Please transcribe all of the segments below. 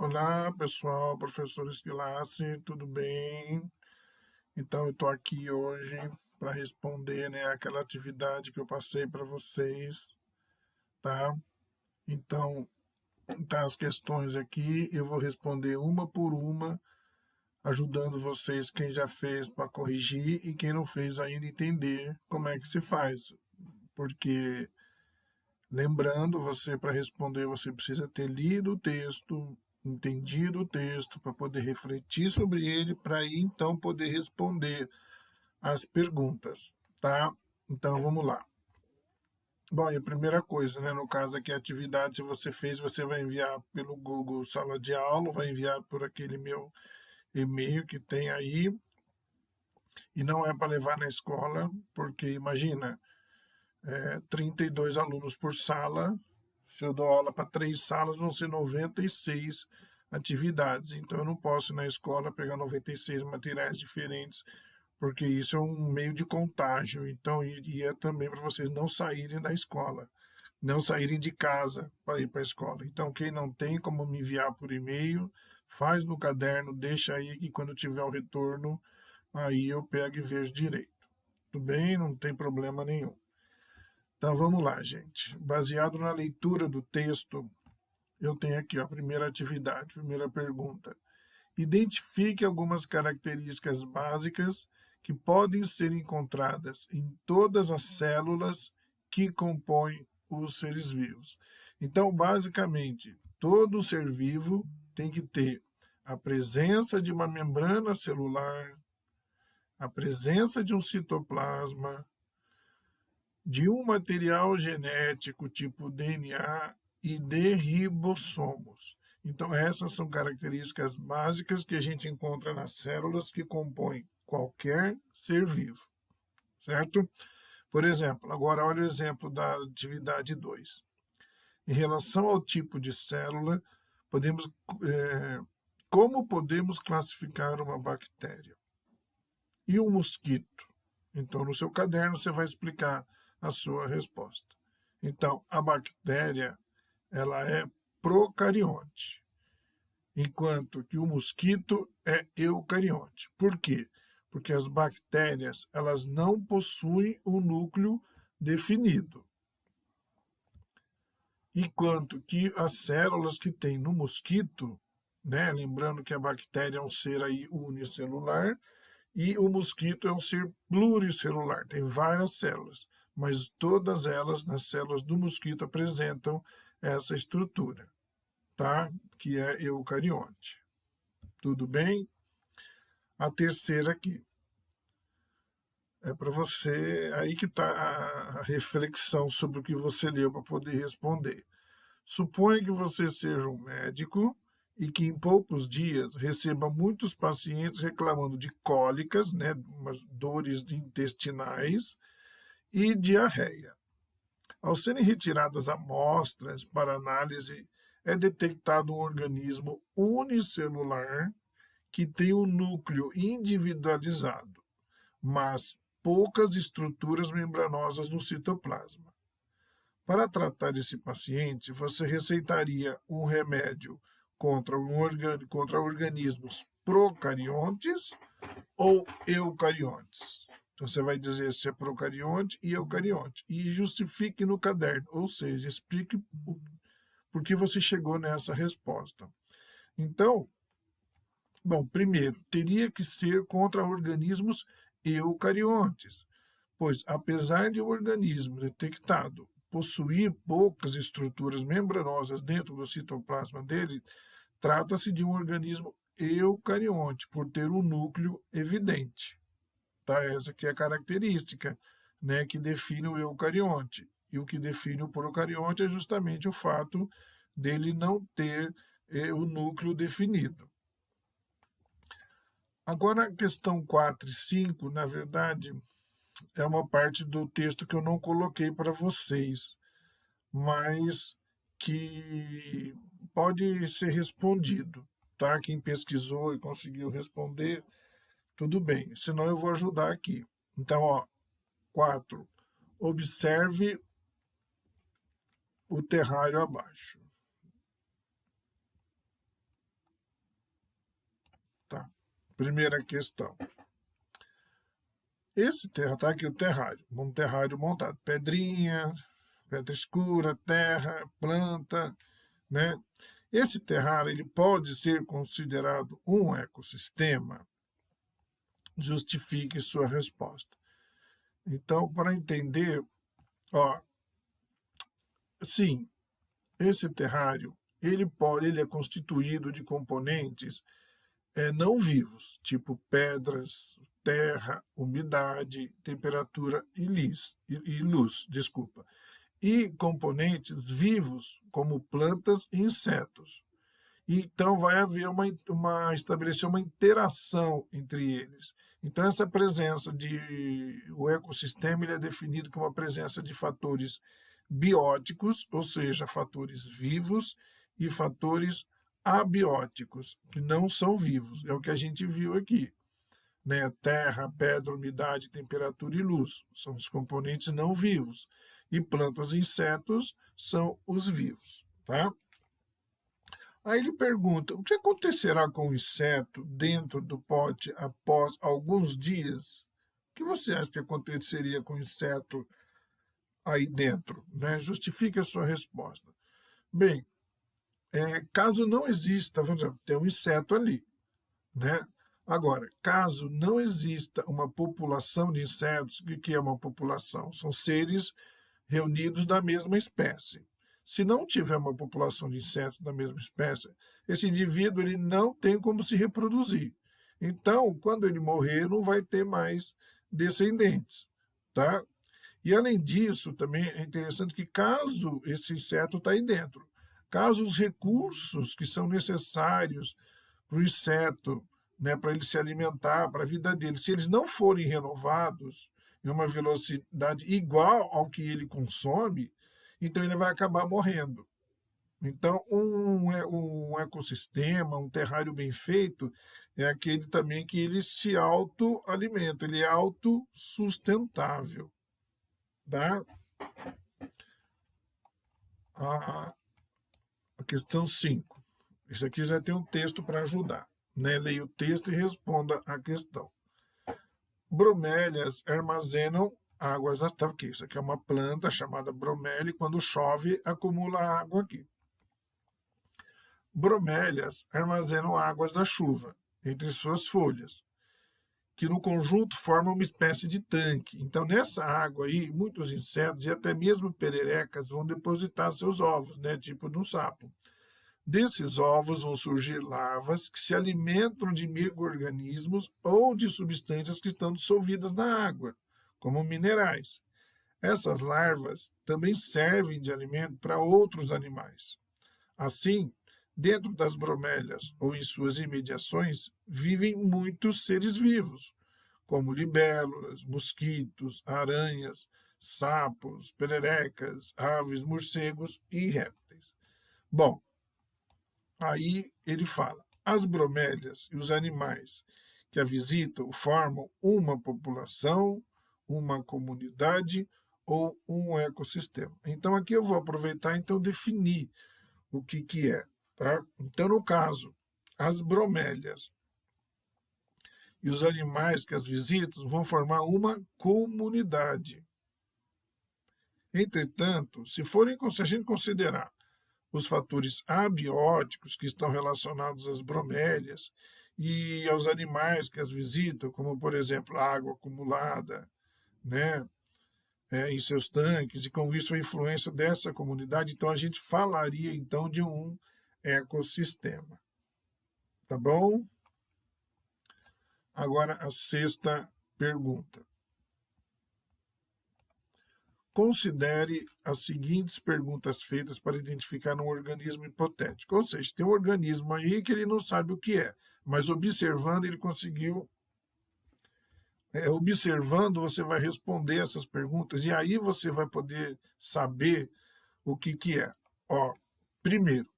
Olá, pessoal, professor Esquilace, tudo bem? Então, eu estou aqui hoje para responder, né, aquela atividade que eu passei para vocês, tá? Então, tá as questões aqui, eu vou responder uma por uma, ajudando vocês, quem já fez, para corrigir e quem não fez ainda entender como é que se faz. Porque, lembrando, você, para responder, você precisa ter lido o texto, entendido o texto, para poder refletir sobre ele, para aí então poder responder as perguntas, tá? Então vamos lá. Bom, e a primeira coisa, né, no caso aqui, a atividade, se você fez, você vai enviar pelo Google Sala de Aula, vai enviar por aquele meu e-mail que tem aí, e não é para levar na escola, porque imagina, 32 alunos por sala. Se eu dou aula para 3 salas, vão ser 96 atividades. Então, eu não posso ir na escola pegar 96 materiais diferentes, porque isso é um meio de contágio. Então, e é também para vocês não saírem da escola, não saírem de casa para ir para a escola. Então, quem não tem como me enviar por e-mail, faz no caderno, deixa aí que quando tiver o retorno, aí eu pego e vejo direito. Tudo bem? Não tem problema nenhum. Então vamos lá, gente. Baseado na leitura do texto, eu tenho aqui ó, a primeira atividade, primeira pergunta. Identifique algumas características básicas que podem ser encontradas em todas as células que compõem os seres vivos. Então, basicamente, todo ser vivo tem que ter a presença de uma membrana celular, a presença de um citoplasma, de um material genético tipo DNA e de ribossomos. Então, essas são características básicas que a gente encontra nas células que compõem qualquer ser vivo, certo? Por exemplo, agora olha o exemplo da atividade 2. Em relação ao tipo de célula, podemos, como podemos classificar uma bactéria? E um mosquito? Então, no seu caderno, você vai explicar a sua resposta. Então, a bactéria, ela é procarionte, enquanto que o mosquito é eucarionte. Por quê? Porque as bactérias, elas não possuem um núcleo definido, enquanto que as células que tem no mosquito, né, lembrando que a bactéria é um ser aí unicelular, e o mosquito é um ser pluricelular, tem várias células, mas todas elas, nas células do mosquito, apresentam essa estrutura, tá? Que é eucarionte. Tudo bem? A terceira aqui. É para você, aí que está a reflexão sobre o que você leu para poder responder. Suponha que você seja um médico e que em poucos dias receba muitos pacientes reclamando de cólicas, né, umas dores intestinais e diarreia. Ao serem retiradas amostras para análise, é detectado um organismo unicelular que tem um núcleo individualizado, mas poucas estruturas membranosas no citoplasma. Para tratar esse paciente, você receitaria um remédio contra organismos procariontes ou eucariontes. Então você vai dizer se é procarionte e eucarionte. E justifique no caderno, ou seja, explique por que você chegou nessa resposta. Então, bom, primeiro, teria que ser contra organismos eucariontes, pois apesar de o organismo detectado possuir poucas estruturas membranosas dentro do citoplasma dele, trata-se de um organismo eucarionte, por ter um núcleo evidente. Tá? Essa aqui é a característica, né, que define o eucarionte. E o que define o procarionte é justamente o fato dele não ter o núcleo definido. Agora, a questão 4 e 5, na verdade, é uma parte do texto que eu não coloquei para vocês, mas que pode ser respondido, tá? Quem pesquisou e conseguiu responder, tudo bem, senão eu vou ajudar aqui. Então, ó, 4. Observe o terrário abaixo. Tá. Primeira questão. Esse terra, tá aqui o terrário, um terrário montado, pedrinha, pedra escura, terra, planta, né? Esse terrário ele pode ser considerado um ecossistema? Justifique sua resposta. Então, para entender, ó, sim, esse terrário ele é constituído de componentes não vivos, tipo pedras, terra, umidade, temperatura e luz, desculpa. E componentes vivos, como plantas e insetos. Então vai haver estabelecer uma interação entre eles. Então essa presença o ecossistema ele é definido como a presença de fatores bióticos, ou seja, fatores vivos, e fatores abióticos, que não são vivos. É o que a gente viu aqui, né? Terra, pedra, umidade, temperatura e luz são os componentes não vivos. E plantas e insetos são os vivos, tá? Aí ele pergunta: o que acontecerá com o inseto dentro do pote após alguns dias? O que você acha que aconteceria com o inseto aí dentro? Né? Justifique a sua resposta. Bem, caso não exista, vamos dizer, tem um inseto ali, né? Agora, caso não exista uma população de insetos, o que é uma população? São seres reunidos da mesma espécie. Se não tiver uma população de insetos da mesma espécie, esse indivíduo ele não tem como se reproduzir. Então, quando ele morrer, não vai ter mais descendentes, tá? E além disso, também é interessante que caso esse inseto está aí dentro, caso os recursos que são necessários para o inseto, né, para ele se alimentar, para a vida dele, se eles não forem renovados em uma velocidade igual ao que ele consome, então ele vai acabar morrendo. Então, um ecossistema, um terrário bem feito, é aquele também que ele se autoalimenta, ele é autossustentável. Tá? A questão 5. Isso aqui já tem um texto para ajudar. Né? Leia o texto e responda a questão. Bromélias armazenam águas. Tá aqui. Isso aqui é uma planta chamada bromélia e quando chove acumula água aqui. Bromélias armazenam águas da chuva entre suas folhas, que no conjunto formam uma espécie de tanque. Então, nessa água aí, muitos insetos e até mesmo pererecas vão depositar seus ovos, né, tipo de um sapo. Desses ovos vão surgir larvas que se alimentam de micro-organismos ou de substâncias que estão dissolvidas na água, como minerais. Essas larvas também servem de alimento para outros animais. Assim, dentro das bromélias ou em suas imediações, vivem muitos seres vivos, como libélulas, mosquitos, aranhas, sapos, pererecas, aves, morcegos e répteis. Bom, aí ele fala: as bromélias e os animais que a visitam formam uma população, uma comunidade ou um ecossistema. Então aqui eu vou aproveitar então definir o que é. Tá? Então, no caso, as bromélias e os animais que as visitam vão formar uma comunidade. Entretanto, se a gente considerar os fatores abióticos que estão relacionados às bromélias e aos animais que as visitam, como, por exemplo, a água acumulada, né, em seus tanques, e com isso a influência dessa comunidade, então a gente falaria então de um ecossistema. Tá bom? Agora a sexta pergunta. Considere as seguintes perguntas feitas para identificar um organismo hipotético. Ou seja, tem um organismo aí que ele não sabe o que é, mas observando ele conseguiu. Observando, você vai responder essas perguntas e aí você vai poder saber o que é. Ó, primeiro,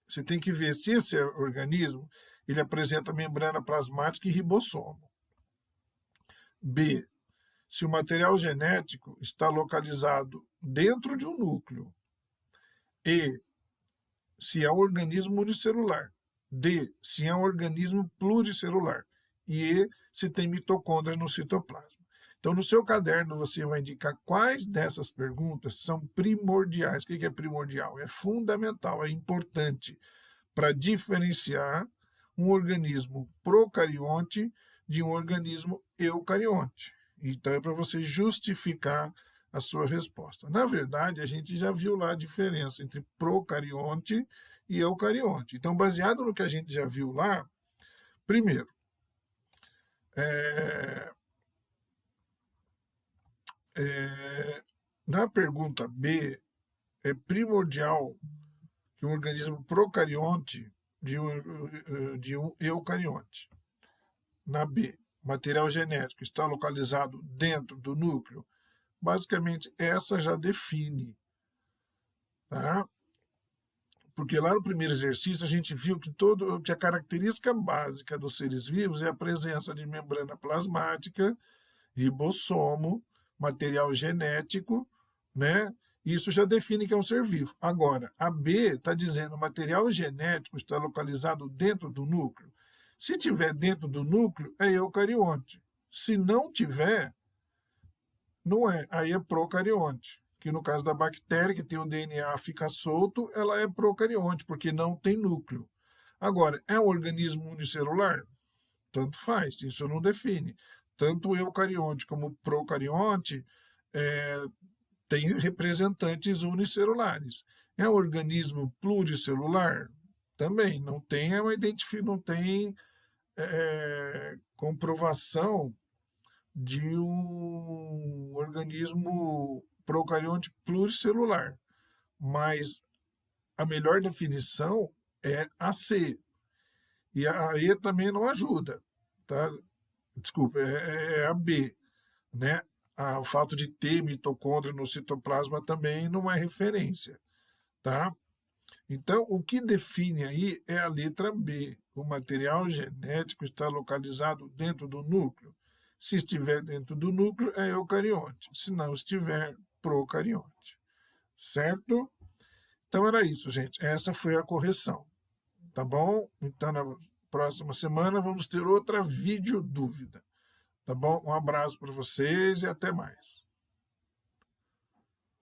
você tem que ver se esse organismo ele apresenta membrana plasmática e ribossomo. B, se o material genético está localizado dentro de um núcleo. E, se é um organismo unicelular. D, se é um organismo pluricelular. E E, se tem mitocôndrias no citoplasma. Então, no seu caderno, você vai indicar quais dessas perguntas são primordiais. O que é primordial? É fundamental, é importante para diferenciar um organismo procarionte de um organismo eucarionte. Então, é para você justificar a sua resposta. Na verdade, a gente já viu lá a diferença entre procarionte e eucarionte. Então, baseado no que a gente já viu lá, primeiro, na pergunta B, é primordial que um organismo procarionte de um eucarionte. Na B, material genético está localizado dentro do núcleo. Basicamente, essa já define, tá? Porque lá no primeiro exercício a gente viu que a característica básica dos seres vivos é a presença de membrana plasmática, ribossomo, material genético, né? Isso já define que é um ser vivo. Agora, a B está dizendo que o material genético está localizado dentro do núcleo. Se tiver dentro do núcleo, é eucarionte. Se não tiver, não é. Aí é procarionte. Que no caso da bactéria, que tem o DNA fica solto, ela é procarionte, porque não tem núcleo. Agora, é um organismo unicelular? Tanto faz, isso não define. Tanto o eucarionte como o procarionte têm representantes unicelulares. É um organismo pluricelular? Também, não tem comprovação de um organismo procarionte pluricelular. Mas a melhor definição é a C. E a E também não ajuda. Tá? Desculpa, é a B. Né? O fato de ter mitocôndria no citoplasma também não é referência. Tá? Então, o que define aí é a letra B. O material genético está localizado dentro do núcleo. Se estiver dentro do núcleo, é eucarionte. Se não estiver, procarionte. Certo? Então era isso, gente. Essa foi a correção. Tá bom? Então, na próxima semana, vamos ter outra vídeo dúvida. Tá bom? Um abraço para vocês e até mais.